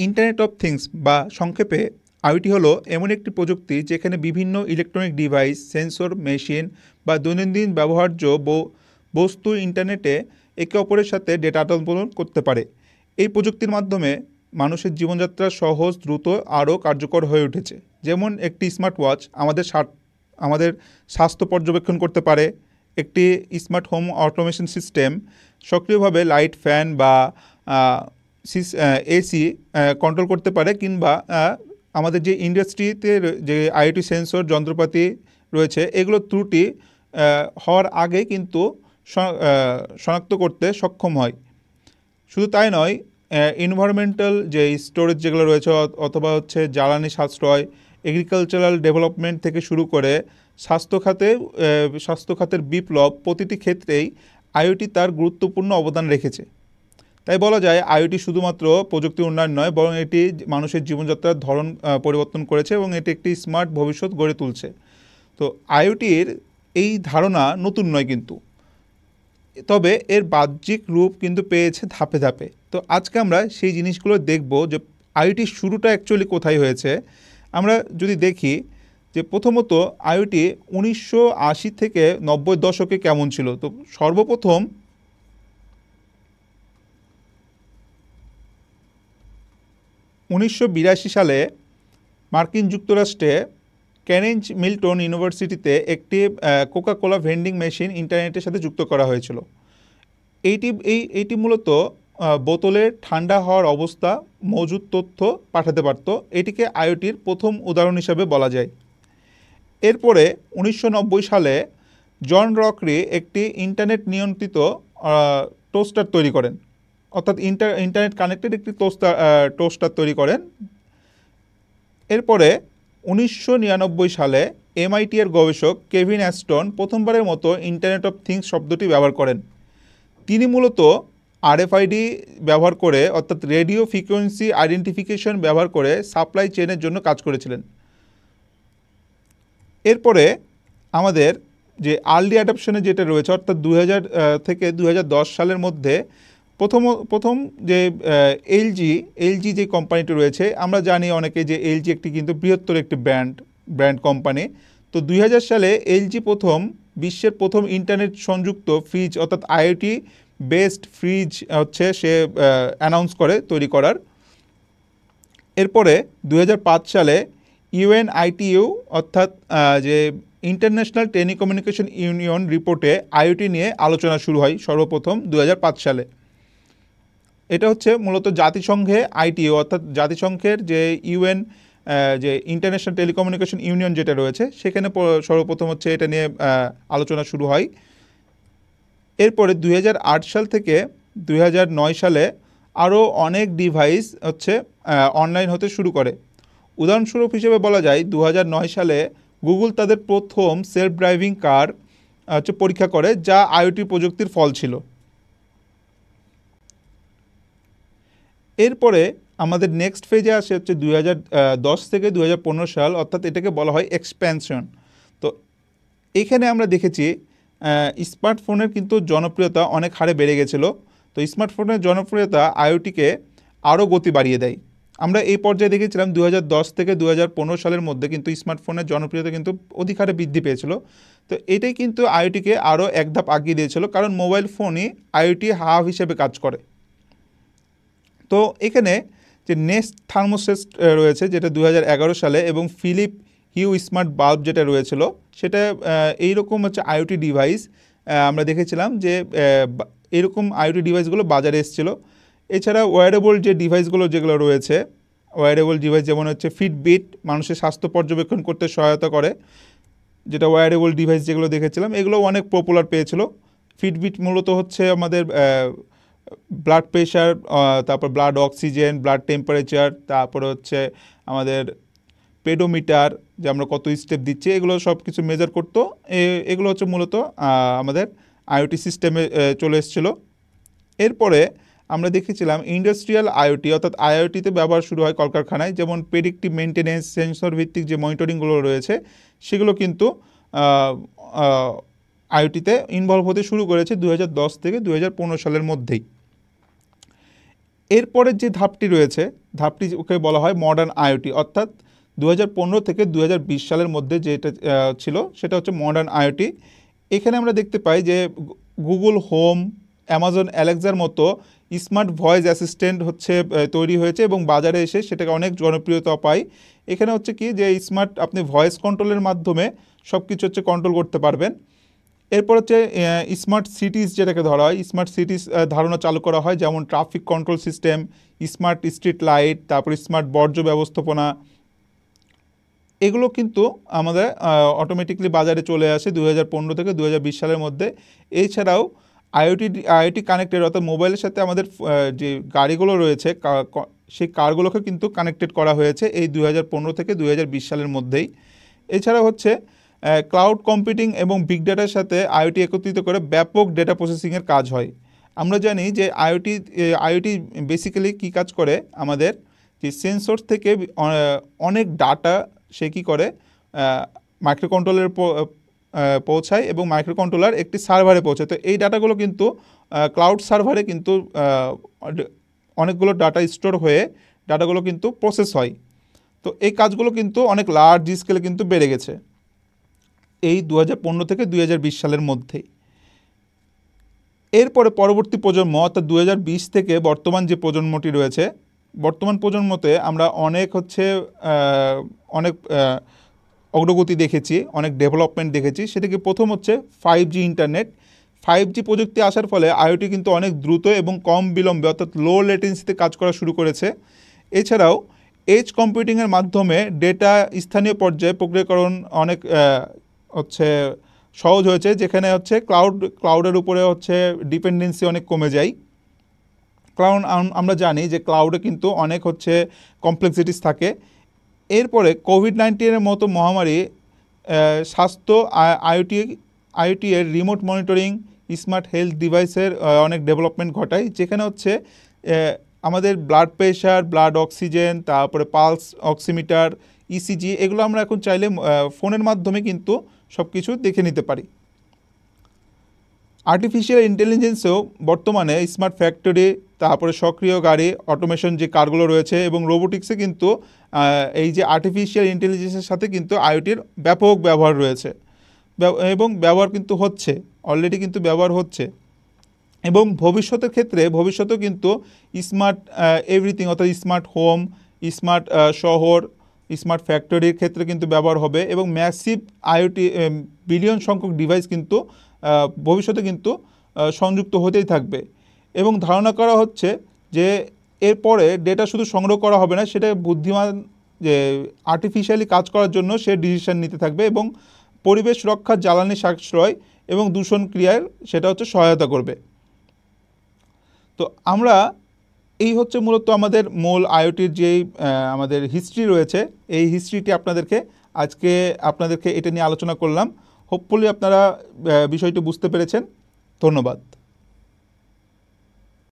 Internet of things বা সংক্ষেপে IoT হলো এমন একটি প্রযুক্তি যেখানে বিভিন্ন ইলেকট্রনিক ডিভাইস, সেন্সর, মেশিন বা দৈনন্দিন ব্যবহার্য বস্তু ইন্টারনেটে একে অপরের সাথে ডেটা আদান-প্রদান করতে পারে। এই প্রযুক্তির মাধ্যমে মানুষের জীবনযাত্রা সহজ, দ্রুত আরও কার্যকর হয়ে উঠেছে। যেমন একটি স্মার্ট ওয়াচ আমাদের স্বাস্থ্য পর্যবেক্ষণ করতে পারে। একটি স্মার্ট হোম অটোমেশন সিস্টেম সক্রিয়ভাবে লাইট, ফ্যান বা এসি কন্ট্রোল করতে পারে, কিংবা আমাদের যে ইন্ডাস্ট্রিতে যে আইওটি সেন্সর যন্ত্রপাতি রয়েছে এগুলো ত্রুটি হওয়ার আগে কিন্তু শনাক্ত করতে সক্ষম হয়। শুধু তাই নয়, এনভায়রনমেন্টাল যে স্টোরেজ যেগুলো রয়েছে অথবা হচ্ছে জ্বালানি সাশ্রয়, এগ্রিকালচারাল ডেভেলপমেন্ট থেকে শুরু করে স্বাস্থ্যখাতের বিপ্লব, প্রতিটি ক্ষেত্রেই আইওটি তার গুরুত্বপূর্ণ অবদান রেখেছে। তাই বলা যায় আইওটি শুধুমাত্র প্রযুক্তি উন্নয়ন নয়, বরং এটি মানুষের জীবনযাত্রার ধরন পরিবর্তন করেছে এবং এটি একটি স্মার্ট ভবিষ্যৎ গড়ে তুলছে। তো আইওটির এই ধারণা নতুন নয় কিন্তু, তবে এর বাহ্যিক রূপ কিন্তু পেয়েছে ধাপে ধাপে। তো আজকে আমরা সেই জিনিসগুলো দেখব যে আইওটির শুরুটা অ্যাকচুয়ালি কোথায় হয়েছে। আমরা যদি দেখি যে প্রথমত আইওটি 1980 থেকে 90 দশকে কেমন ছিল। তো সর্বপ্রথম 1982 সালে মার্কিন যুক্তরাষ্ট্রে ক্যানেজ মিল্টন ইউনিভার্সিটিতে একটি কোকা কোলা ভেন্ডিং মেশিন ইন্টারনেটের সাথে যুক্ত করা হয়েছিল। এইটি মূলত বোতলের ঠান্ডা হওয়ার অবস্থা মজুদ তথ্য পাঠাতে পারত। এটিকে আইওটির প্রথম উদাহরণ হিসাবে বলা যায়। এরপরে 1990 সালে জন রকরি একটি ইন্টারনেট নিয়ন্ত্রিত টোস্টার তৈরি করেন, অর্থাৎ ইন্টারনেট কানেক্টেড একটি টোস্টার তৈরি করেন। এরপরে 1999 সালে MIT এর গবেষক কেভিন অ্যাস্টন প্রথমবারের মতো ইন্টারনেট অফ থিংস শব্দটি ব্যবহার করেন। তিনি মূলত RFID ব্যবহার করে, অর্থাৎ রেডিও ফ্রিকোয়েন্সি আইডেন্টিফিকেশন ব্যবহার করে সাপ্লাই চেনের জন্য কাজ করেছিলেন। এরপরে আমাদের যে আর্লি অ্যাডাপশনে যেটা রয়েছে, অর্থাৎ 2000 থেকে 2010 সালের মধ্যে প্রথম যে এলজি যে কোম্পানিটি রয়েছে, আমরা জানি অনেকে যে এলজি একটি কিন্তু বৃহত্তর একটি ব্র্যান্ড কোম্পানি। তো 2000 সালে এলজি বিশ্বের প্রথম ইন্টারনেট সংযুক্ত ফ্রিজ, অর্থাৎ আইওটি বেসড ফ্রিজ হচ্ছে সে অ্যানাউন্স করে তৈরি করার। এরপরে 2005 সালে UNITU অর্থাৎ যে ইন্টারন্যাশনাল টেলিকমিউনিকেশন ইউনিয়ন রিপোর্টে আইওটি নিয়ে আলোচনা শুরু হয় সর্বপ্রথম 2005 সালে। এটা হচ্ছে মূলত জাতিসংঘে ITU অর্থাৎ জাতিসংঘের যে UN যে ইন্টারন্যাশনাল টেলিকমিউনিকেশন ইউনিয়ন যেটা রয়েছে সেখানে সর্বপ্রথম হচ্ছে এটা নিয়ে আলোচনা শুরু হয়। এরপরে 2008 সাল থেকে 2009 সালে আরও অনেক ডিভাইস হচ্ছে অনলাইন হতে শুরু করে। উদাহরণস্বরূপ হিসেবে বলা যায় 2009 সালে গুগল তাদের প্রথম সেলফ ড্রাইভিং কার হচ্ছে পরীক্ষা করে, যা আইওটি প্রযুক্তির ফল ছিল। এরপরে আমাদের নেক্সট ফেজে আসে হচ্ছে 2010 থেকে 2015 সাল, অর্থাৎ এটাকে বলা হয় এক্সপ্যানশন। তো এখানে আমরা দেখেছি স্মার্টফোনের কিন্তু জনপ্রিয়তা অনেক হারে বেড়ে গেছিলো। তো স্মার্টফোনের জনপ্রিয়তা আইওটিকে আরও গতি বাড়িয়ে দেয়। আমরা এই পর্যায়ে দেখেছিলাম 2010 থেকে 2015 সালের মধ্যে কিন্তু স্মার্টফোনের জনপ্রিয়তা কিন্তু অধিক হারে বৃদ্ধি পেয়েছিল। তো এটাই কিন্তু আইওটিকে আরও এক ধাপ আগিয়ে দিয়েছিল, কারণ মোবাইল ফোনই আইওটি হাব হিসেবে কাজ করে। তো এখানে যে নেস্ট থার্মোস্ট্যাট রয়েছে যেটা 2011 সালে, এবং ফিলিপ হিউ স্মার্ট বাল্ব যেটা রয়েছিল, সেটা এইরকম হচ্ছে আইওটি ডিভাইস আমরা দেখেছিলাম যে এরকম আইওটি ডিভাইসগুলো বাজারে এসেছিলো। এছাড়া ওয়্যারেবল যে ডিভাইসগুলো যেগুলো রয়েছে, ওয়্যারেবল ডিভাইস যেমন হচ্ছে ফিটবিট মানুষের স্বাস্থ্য পর্যবেক্ষণ করতে সহায়তা করে, যেটা ওয়্যারেবল ডিভাইস যেগুলো দেখেছিলাম এগুলো অনেক পপুলার পেয়েছিল। ফিটবিট মূলত হচ্ছে আমাদের ব্লাড প্রেশার, তারপর ব্লাড অক্সিজেন, ব্লাড টেম্পারেচার, তারপরে হচ্ছে আমাদের পেডোমিটার, যে আমরা কত স্টেপ দিচ্ছি, এগুলো সব কিছু মেজার করতো। এগুলো হচ্ছে মূলত আমাদের আইওটি সিস্টেমে চলে এসেছিলো। এরপরে আমরা দেখেছিলাম ইন্ডাস্ট্রিয়াল আইওটি, অর্থাৎ আইওটিতে ব্যবহার শুরু হয় কলকারখানায়, যেমন প্রেডিক্টিভ মেনটেন্যান্স, সেন্সর ভিত্তিক যে মনিটরিংগুলো রয়েছে সেগুলো কিন্তু আইওটিতে ইনভলভ হতে শুরু করেছে 2010 থেকে 2015 সালের মধ্যেই। এরপরের যে ধাপটি রয়েছে, ধাপটি ওকে বলা হয় মডার্ন আইওটি, অর্থাৎ 2015 থেকে 2020 সালের মধ্যে যেটা ছিল সেটা হচ্ছে মডার্ন আইওটি। এখানে আমরা দেখতে পাই যে গুগল হোম, অ্যামাজন অ্যালেক্সার মতো স্মার্ট ভয়েস অ্যাসিস্ট্যান্ট হচ্ছে তৈরি হয়েছে এবং বাজারে এসে সেটাকে অনেক জনপ্রিয়তা পায়। এখানে হচ্ছে কি যে স্মার্ট আপনি ভয়েস কন্ট্রোলের মাধ্যমে সব কিছু হচ্ছে কন্ট্রোল করতে পারবেন। এরপর হচ্ছে স্মার্ট সিটিজ, যেটাকে ধরা হয় স্মার্ট সিটিজ ধারণা চালু করা হয়, যেমন traffic control system, smart street light, তারপর স্মার্ট বর্জ্য ব্যবস্থাপনা। এগুলো কিন্তু আমাদের অটোমেটিকলি বাজারে চলে আসে 2015 থেকে 2020 সালের মধ্যে। এছাড়াও আইওটি কানেক্টেড, অর্থাৎ মোবাইলের সাথে আমাদের যে গাড়িগুলো রয়েছে সেই কারগুলোকে কিন্তু কানেক্টেড করা হয়েছে এই 2015 থেকে 2020 সালের মধ্যেই। এছাড়া হচ্ছে ক্লাউড কম্পিউটিং এবং বিগ ডাটার সাথে আইওটি একত্রিত করে ব্যাপক ডেটা প্রসেসিংয়ের কাজ হয়। আমরা জানি যে আইওটি বেসিক্যালি কী কাজ করে, আমাদের যে সেন্সর থেকে অনেক ডাটা সে কী করে মাইক্রো কন্ট্রোলারে পৌঁছায় এবং মাইক্রো কন্ট্রোলার একটি সার্ভারে পৌঁছায়। তো এই ডাটাগুলো কিন্তু ক্লাউড সার্ভারে কিন্তু অনেকগুলো ডাটা স্টোর হয়ে ডাটাগুলো কিন্তু প্রসেস হয়। তো এই কাজগুলো কিন্তু অনেক লার্জ স্কেলে কিন্তু বেড়ে গেছে এই 2015 থেকে 2020 সালের মধ্যেই। এরপরে পরবর্তী প্রজন্ম অর্থাৎ 2020 থেকে বর্তমান যে প্রজন্মটি রয়েছে, বর্তমান প্রজন্মতে আমরা অনেক অগ্রগতি দেখেছি, অনেক ডেভেলপমেন্ট দেখেছি। সেটাকে প্রথম হচ্ছে 5G ইন্টারনেট। 5G প্রযুক্তি আসার ফলে আইওটি কিন্তু অনেক দ্রুত এবং কম বিলম্বে অর্থাৎ লো লেটেন্সিতে কাজ করা শুরু করেছে। এছাড়াও এজ কম্পিউটিংয়ের মাধ্যমে ডেটা স্থানীয় পর্যায়ে প্রক্রিয়াকরণ অনেক সহজ হয়েছে, যেখানে হচ্ছে ক্লাউডের উপরে ডিপেন্ডেন্সি অনেক কমে যায়। কারণ আমরা জানি যে ক্লাউডে কিন্তু অনেক কমপ্লেক্সিটিস থাকে। এরপরে কোভিড-19 মতো মহামারী স্বাস্থ্য আইওটি এর রিমোট মনিটরিং, স্মার্ট হেলথ ডিভাইসের অনেক ডেভেলপমেন্ট ঘটায়, যেখানে আমাদের ব্লাড প্রেশার, ব্লাড অক্সিজেন, তারপরে পালস অক্সিমিটার, ইসিজি, এগুলো আমরা এখন চাইলে ফোনের মাধ্যমে কিন্তু সব কিছু দেখে নিতে পারি। আর্টিফিশিয়াল ইন্টেলিজেন্সেও বর্তমানে স্মার্ট ফ্যাক্টরি, তারপরে সক্রিয় গাড়ি, অটোমেশন যে কারগুলো রয়েছে এবং রোবোটিক্সে কিন্তু এই যে আর্টিফিশিয়াল ইন্টেলিজেন্সের সাথে কিন্তু আইওটির ব্যাপক ব্যবহার রয়েছে এবং ব্যবহার কিন্তু হচ্ছে, অলরেডি কিন্তু ব্যবহার হচ্ছে। এবং ভবিষ্যতেও কিন্তু স্মার্ট এভরিথিং অর্থাৎ স্মার্ট হোম, স্মার্ট শহর, স্মার্ট ফ্যাক্টরির ক্ষেত্রে কিন্তু ব্যবহার হবে এবং ম্যাসিভ আইওটি বিলিয়ন সংখ্যক ডিভাইস কিন্তু ভবিষ্যতে কিন্তু সংযুক্ত হতেই থাকবে। এবং ধারণা করা হচ্ছে যে এরপরে ডেটা শুধু সংগ্রহ করা হবে না, সেটা বুদ্ধিমান যে আর্টিফিশিয়ালি কাজ করার জন্য সে ডিসিশন নিতে থাকবে এবং পরিবেশ রক্ষা, জ্বালানি সাশ্রয় এবং দূষণ ক্রিয়ার সেটা সহায়তা করবে। তো আমরা এই মূলত আমাদের মূল আইওটির যেই আমাদের হিস্ট্রি রয়েছে, এই হিস্ট্রিটি আপনাদেরকে এটা নিয়ে আলোচনা করলাম। হোপফুলি আপনারা বিষয়টি বুঝতে পেরেছেন। ধন্যবাদ।